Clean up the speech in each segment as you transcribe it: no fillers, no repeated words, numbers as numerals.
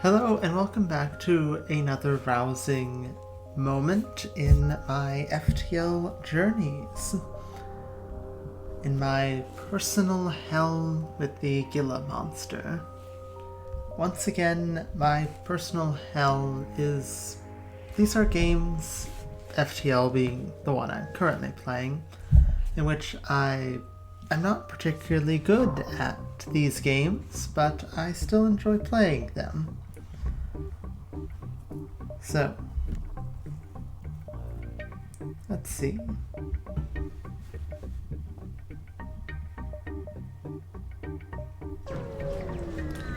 Hello and welcome back to another rousing moment in my FTL journeys. In my personal hell with the Gila monster. Once again, my personal hell is... These are games, FTL being the one I'm currently playing, in which I'm not particularly good at these games, but I still enjoy playing them. So, let's see.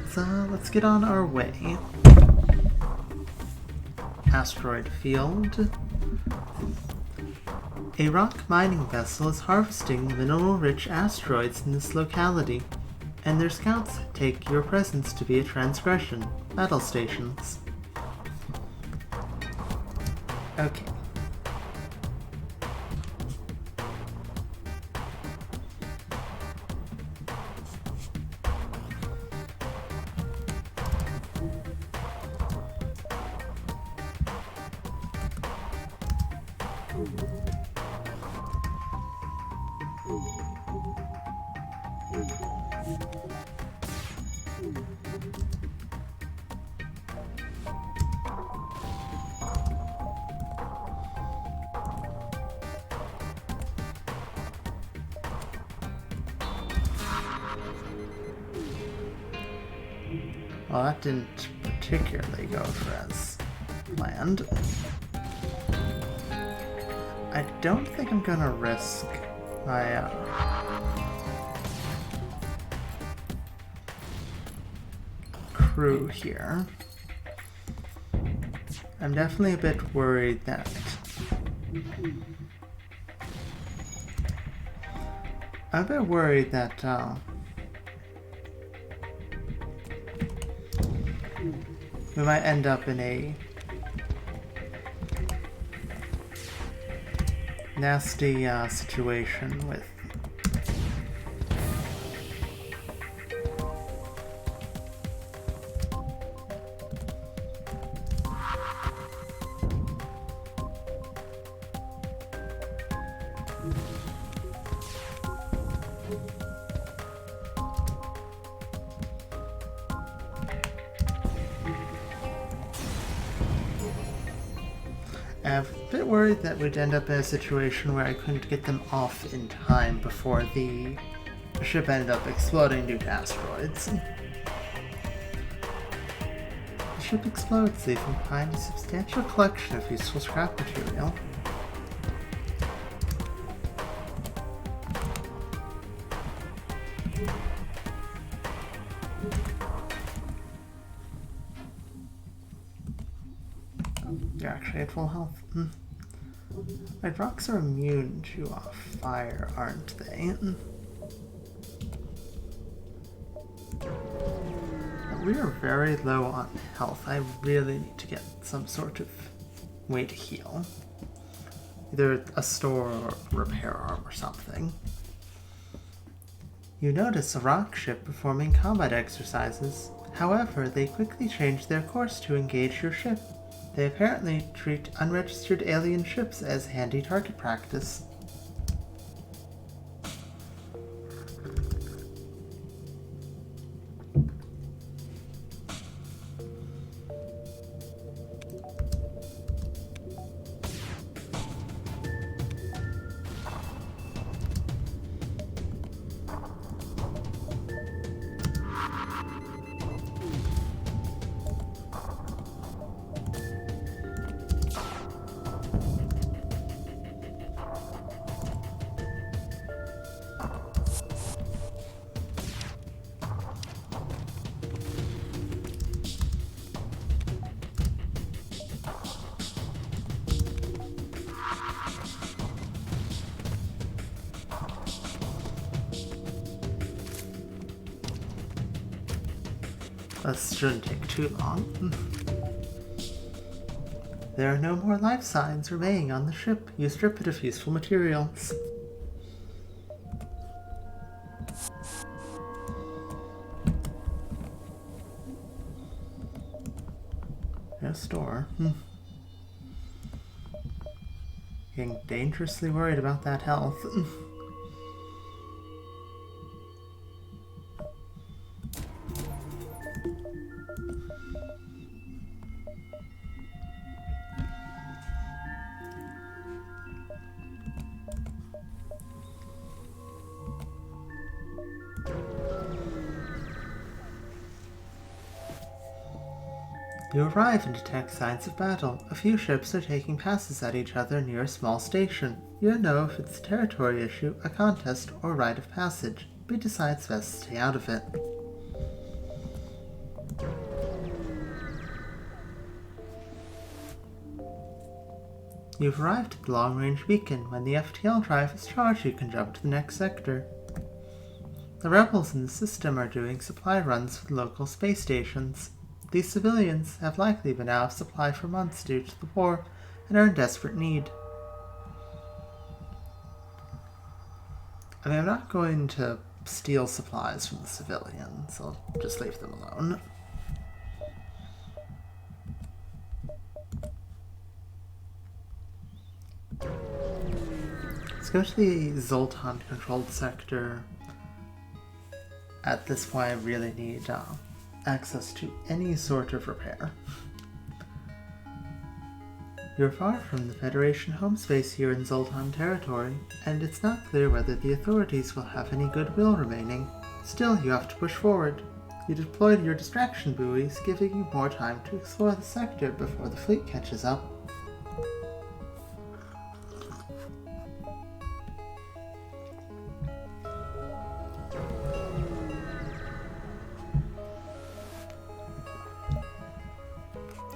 So, let's get on our way. Asteroid field. A rock mining vessel is harvesting mineral-rich asteroids in this locality, and their scouts take your presence to be a transgression. Battle stations. Okay. Well, that didn't particularly go as planned. I don't think I'm gonna risk my crew here. I'm definitely a bit worried that we might end up in a nasty situation with I'm a bit worried that we'd end up in a situation where I couldn't get them off in time before the ship ended up exploding due to asteroids. The ship explodes, leaving behind a substantial collection of useful scrap material. You're actually at full health. Right, rocks are immune to fire, aren't they? We are very low on health. I really need to get some sort of way to heal. Either a store or repair arm or something. You notice a rock ship performing combat exercises. However, they quickly change their course to engage your ship. They apparently treat unregistered alien ships as handy target practice. This shouldn't take too long. There are no more life signs remaining on the ship. You strip it of useful materials. No store. Getting dangerously worried about that health. You arrive and detect signs of battle. A few ships are taking passes at each other near a small station. You don't know if it's a territory issue, a contest, or rite of passage, but you decide it's best to stay out of it. You've arrived at the long-range beacon. When the FTL drive is charged, you can jump to the next sector. The rebels in the system are doing supply runs for the local space stations. These civilians have likely been out of supply for months due to the war and are in desperate need. I mean, I'm not going to steal supplies from the civilians. I'll just leave them alone. Let's go to the Zoltan-controlled sector. At this point, I really need access to any sort of repair. You're far from the Federation home space here in Zoltan territory, and it's not clear whether the authorities will have any goodwill remaining. Still, you have to push forward. You deployed your distraction buoys, giving you more time to explore the sector before the fleet catches up.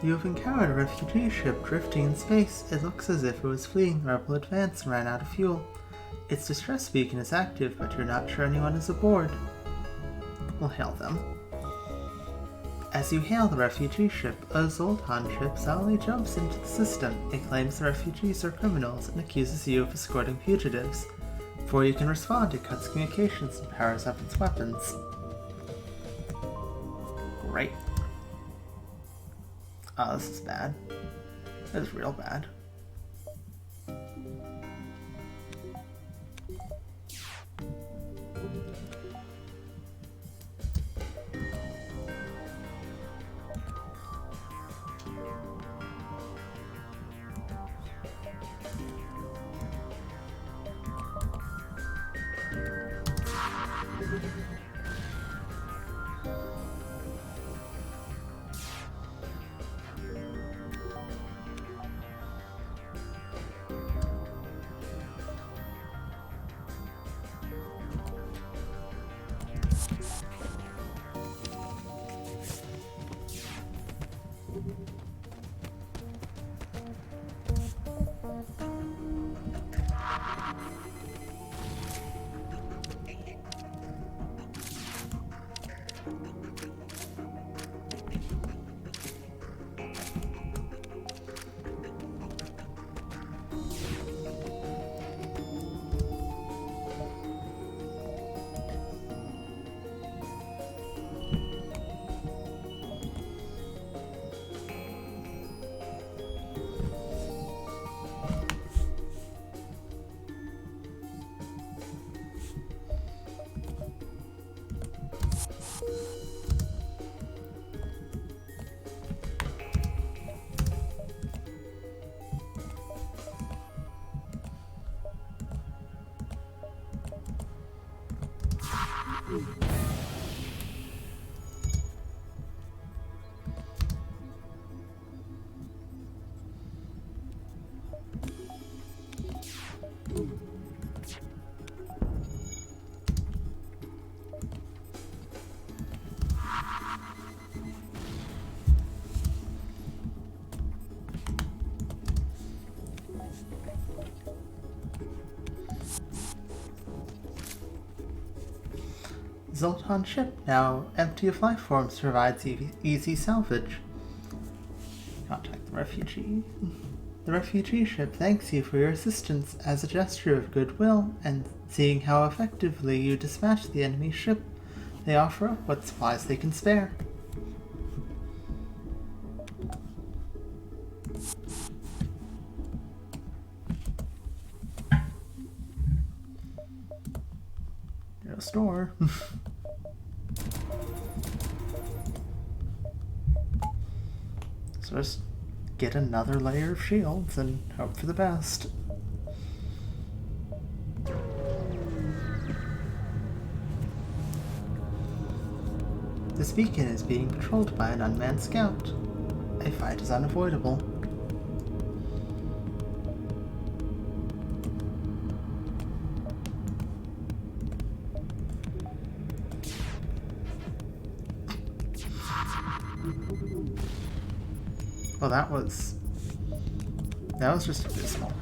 You have encountered a refugee ship drifting in space. It looks as if it was fleeing the rebel advance and ran out of fuel. Its distress beacon is active, but you're not sure anyone is aboard. We'll hail them. As you hail the refugee ship, a Zoltan ship suddenly jumps into the system. It claims the refugees are criminals and accuses you of escorting fugitives. Before you can respond, it cuts communications and powers up its weapons. Great. Oh, this is bad. That is real bad. Zoltan ship, now empty of life forms, provides easy salvage. Contact the refugee. The refugee ship thanks you for your assistance as a gesture of goodwill, and seeing how effectively you dispatched the enemy ship, they offer up what supplies they can spare. closed door. So just get another layer of shields and hope for the best. This beacon is being patrolled by an unmanned scout. A fight is unavoidable. Well, that was just abysmal.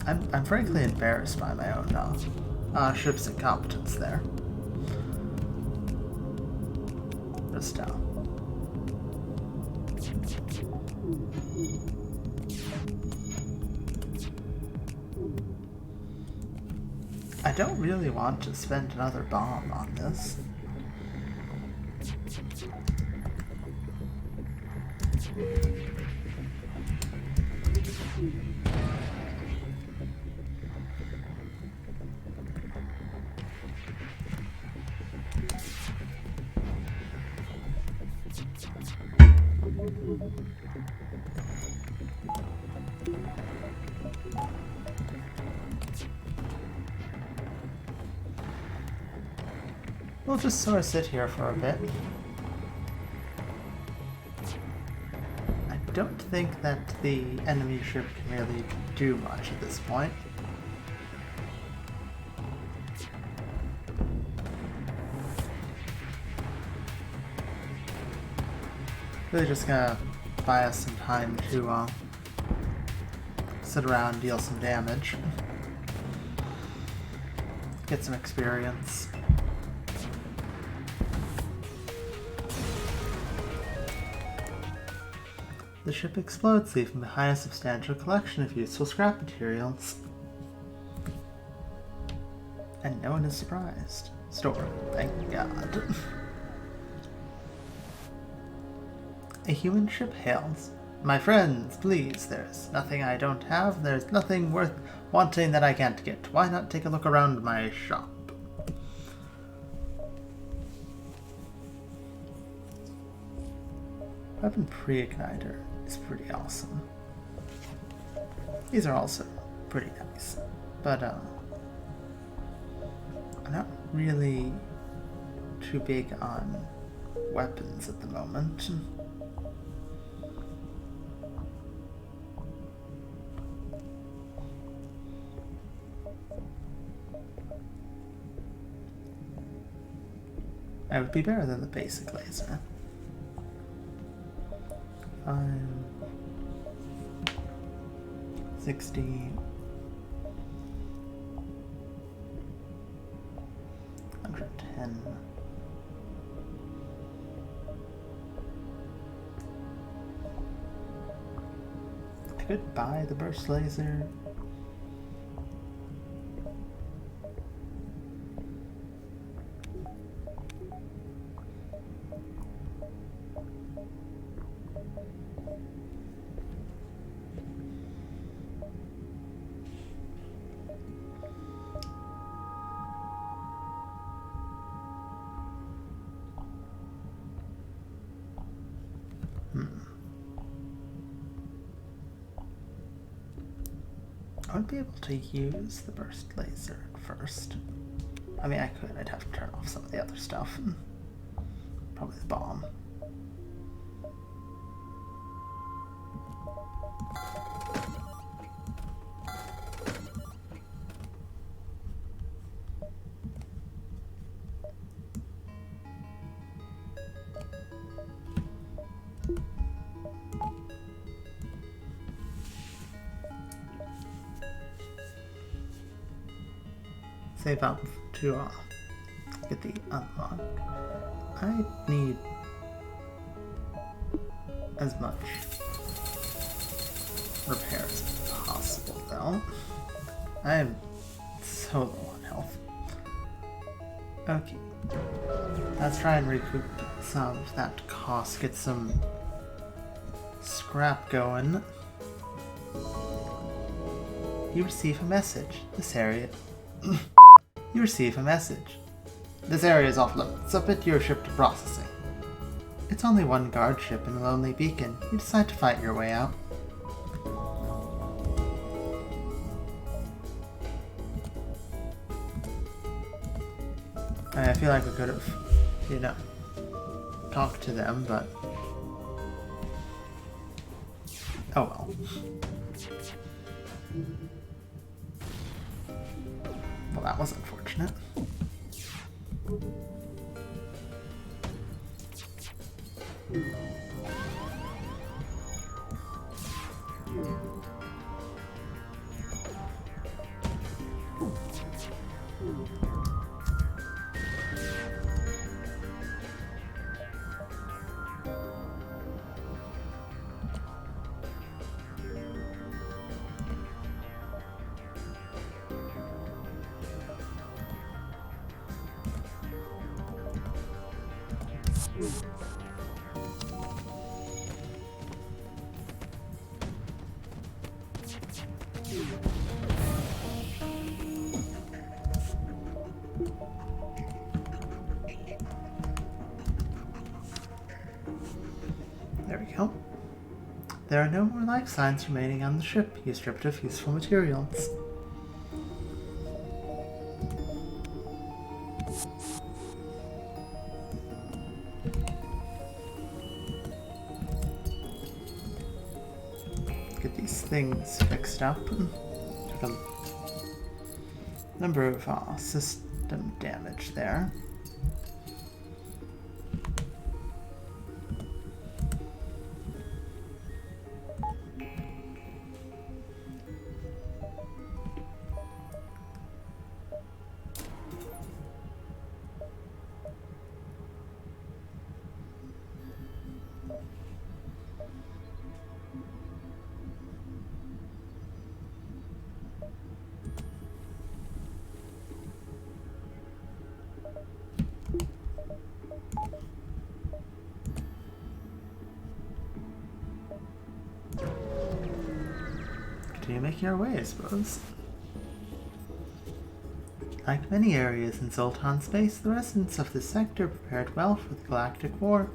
I'm frankly embarrassed by my own ship's incompetence there. Just I don't really want to spend another bomb on this. We'll just sort of sit here for a bit. I don't think that the enemy ship can really do much at this point. Really just gonna buy us some time to sit around, deal some damage, get some experience. The ship explodes, leaving behind a substantial collection of useful scrap materials. And no one is surprised. Store, thank God. A human ship hails. My friends, please, there's nothing I don't have, there's nothing worth wanting that I can't get. Why not take a look around my shop? Weapon pre-igniter is pretty awesome. These are also pretty nice, but I'm not really too big on weapons at the moment. I would be better than the basic laser. 5, 60, 110. I could buy the burst laser. I would be able to use the burst laser at first. I mean, I could. I'd have to turn off some of the other stuff. Probably the bomb. Save up to get the unlock. I need as much repairs as possible, though. I am so low on health. Okay, let's try and recoup some of that cost. Get some scrap going. You receive a message. This area... You receive a message. This area is off limits. Submit your ship to processing. It's only one guard ship and a lonely beacon. You decide to fight your way out. I feel like we could have, you know, talked to them, but... Oh well. Well, that was unfortunate. There we go. There are no more life signs remaining on the ship. You stripped of useful materials. Get these things fixed up. Took a number of system damage there. Continue making our way, I suppose. Like many areas in Zoltan space, the residents of this sector prepared well for the Galactic War.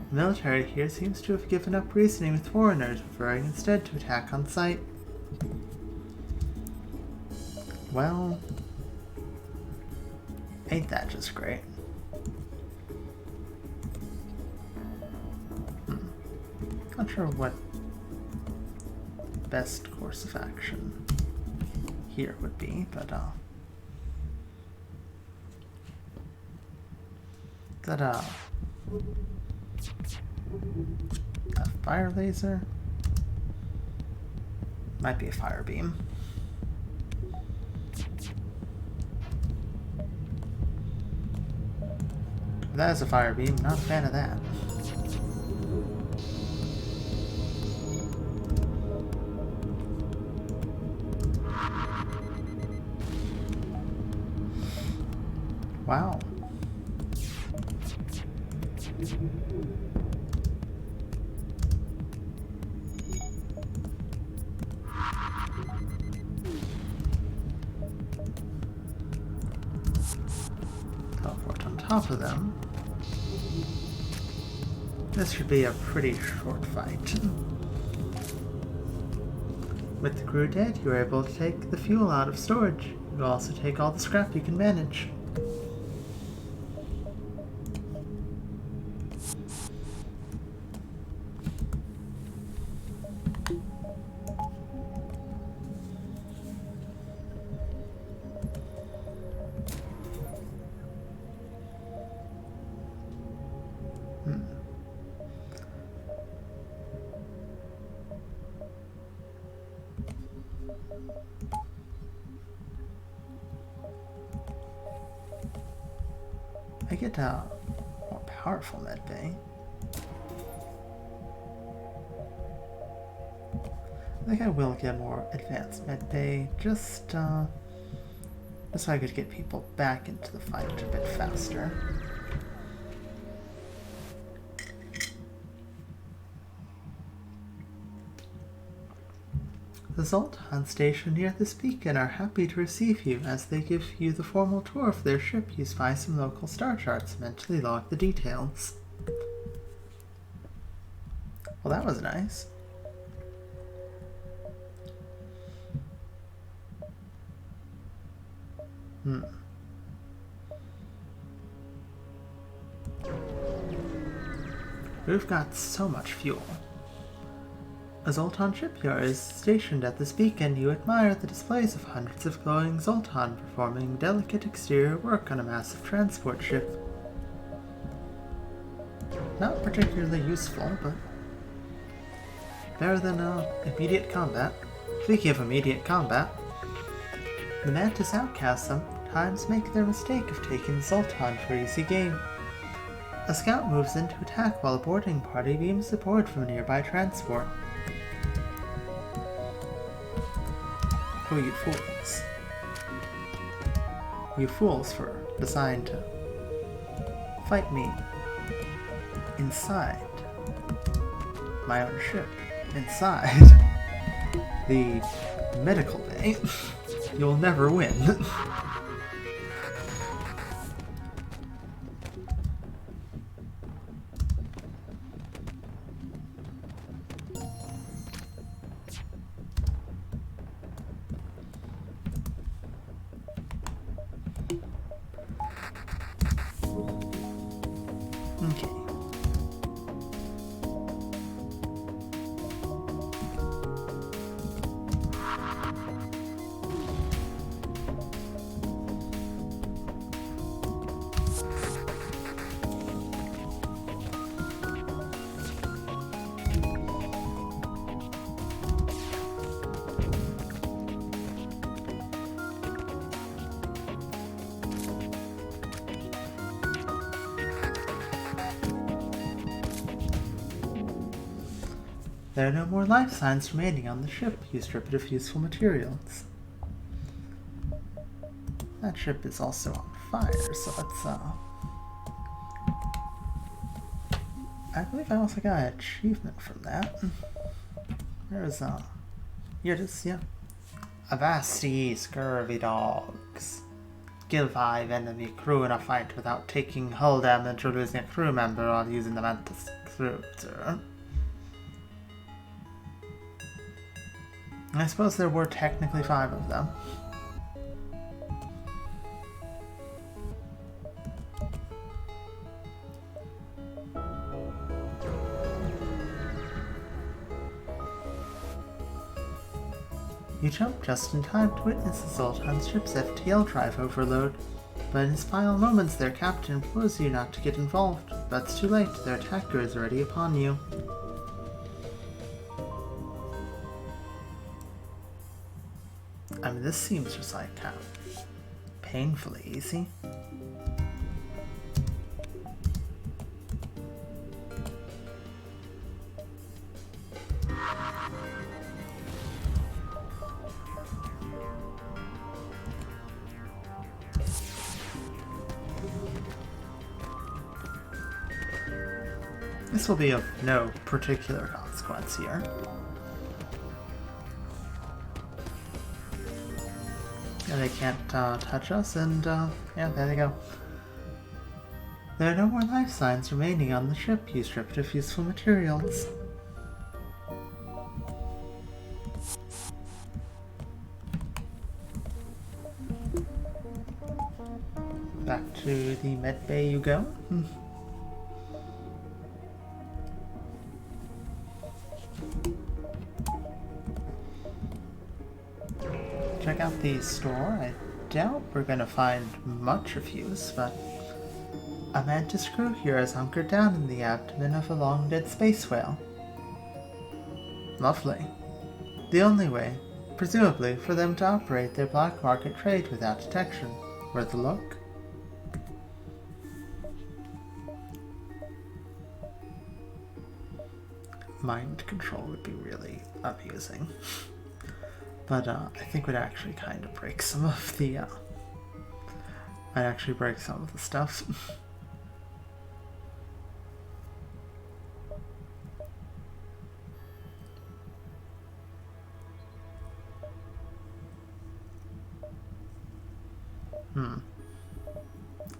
The military here seems to have given up reasoning with foreigners, preferring instead to attack on sight. Well, ain't that just great? Not sure what best course of action here would be, but that a fire laser might be a fire beam. That is a fire beam, not a fan of that. Wow. Teleport on top of them. This should be a pretty short fight. With the crew dead, you are able to take the fuel out of storage. You will also take all the scrap you can manage. I get a more powerful medbay. I think I will get more advanced medbay, just so I could get people back into the fight a bit faster. The Zoltan stationed near this beacon are happy to receive you as they give you the formal tour of their ship used by some local star charts mentally log the details. Well, that was nice. We've got so much fuel. A Zoltan shipyard is stationed at this beacon. You admire the displays of hundreds of glowing Zoltan performing delicate exterior work on a massive transport ship. Not particularly useful, but better than immediate combat. Speaking of immediate combat, the Mantis outcasts sometimes make their mistake of taking Zoltan for easy game. A scout moves in to attack while a boarding party beams aboard from a nearby transport. Oh, you fools. You fools were designed to fight me inside my own ship, inside the medical bay. You'll never win. Okay. There are no more life signs remaining on the ship. You strip it of useful materials. That ship is also on fire, so let's, I believe I also got an achievement from that. There's, here it is, yeah. Avasti, scurvy dogs. Kill 5 enemy crew in a fight without taking hull damage or losing a crew member while using the Mantis cruiser. I suppose there were technically 5 of them. You jump just in time to witness the Zoltan's ship's FTL drive overload, but in his final moments their captain implores you not to get involved. But it's too late, their attacker is already upon you. I mean, this seems just like kind of painfully easy. This will be of no particular consequence here. Yeah, they can't touch us, and yeah, there they go. There are no more life signs remaining on the ship. You stripped of useful materials. Back to the med bay you go. Check out the store. I doubt we're gonna find much of use, but a Mantis crew here is hunkered down in the abdomen of a long-dead space whale. Lovely. The only way, presumably, for them to operate their black market trade without detection. Worth a look? Mind control would be really amusing. But I think would actually kind of break some of the, might actually break some of the stuff.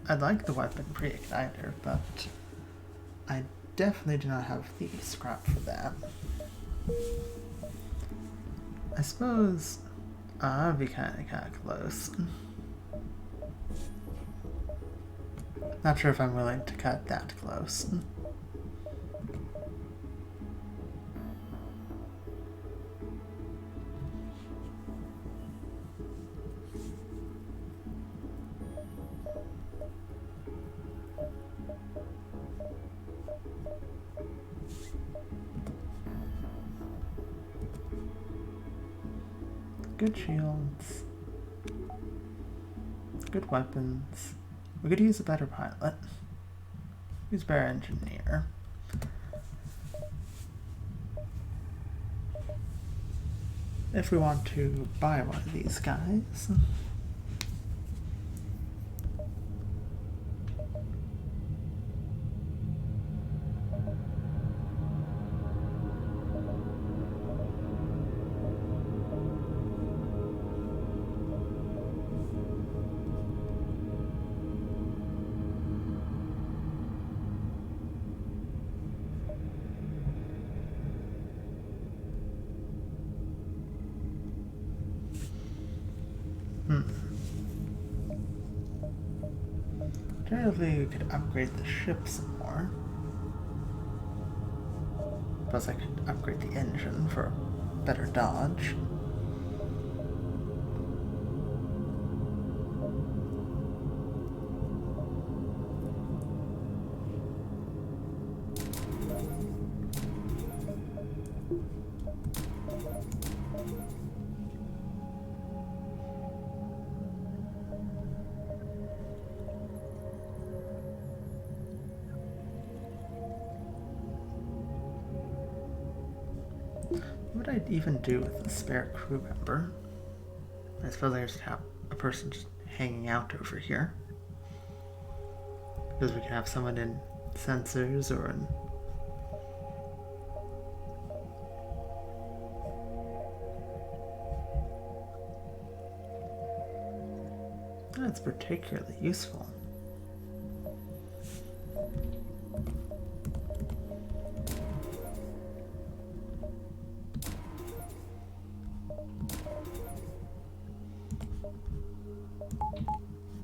I'd like the weapon pre-igniter, but I definitely do not have the scrap for that. I suppose I'd be kind of close. Not sure if I'm willing to cut that close. Good shields. Good weapons. We could use a better pilot. Use a better engineer. If we want to buy one of these guys. Alternatively, we could upgrade the ship some more. Plus, I could upgrade the engine for better dodge. What would I even do with a spare crew member? I suppose I just have a person just hanging out over here. Because we can have someone in sensors or in... That's particularly useful.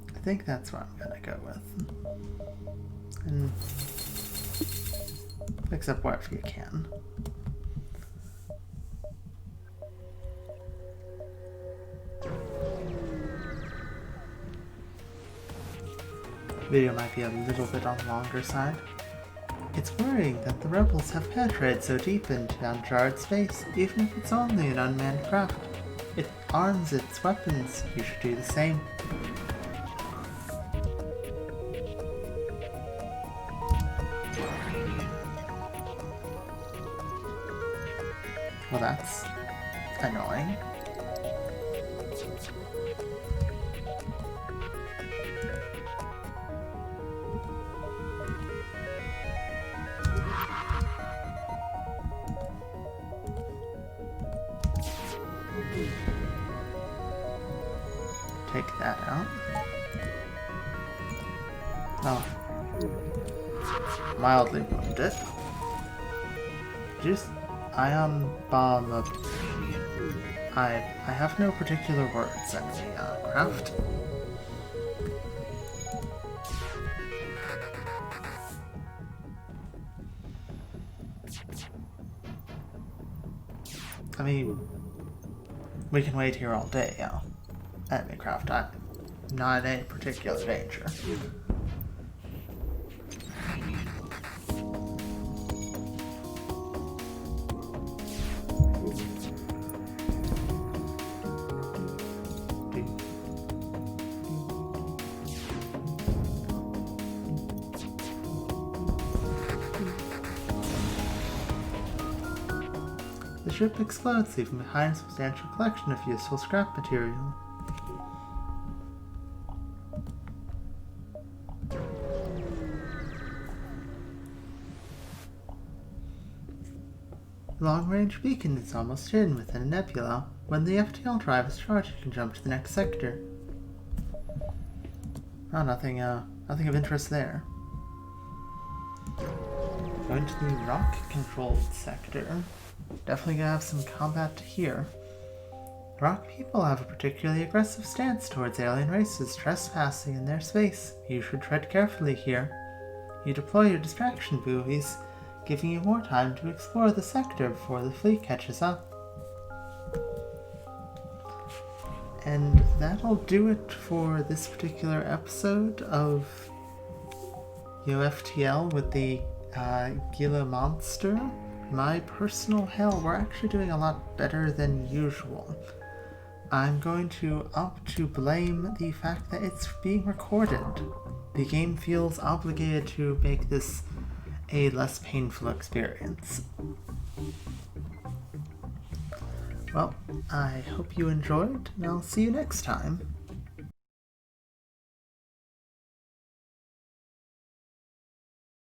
I think that's what I'm gonna go with. And fix up whatever you can. Video might be a little bit on the longer side. It's worrying that the rebels have penetrated so deep into uncharted space, even if it's only an unmanned craft. It arms its weapons. You should do the same. Well, that's annoying. Take that out. Oh. Mildly wounded. Just ion bomb of... I have no particular words in the craft. I mean, we can wait here all day, yeah. Enemy craft, I'm not in any particular danger. The ship explodes, leaving behind a substantial collection of useful scrap material. The long-range beacon is almost hidden within a nebula. When the FTL drive is charged, you can jump to the next sector. Oh, nothing of interest there. Going to the rock-controlled sector. Definitely gonna have some combat here. Rock people have a particularly aggressive stance towards alien races trespassing in their space. You should tread carefully here. You deploy your distraction buoys, giving you more time to explore the sector before the fleet catches up. And that'll do it for this particular episode of FTL with the Gila monster. My personal hell, we're actually doing a lot better than usual. I'm going to opt to blame the fact that it's being recorded. The game feels obligated to make this a less painful experience. Well, I hope you enjoyed, and I'll see you next time.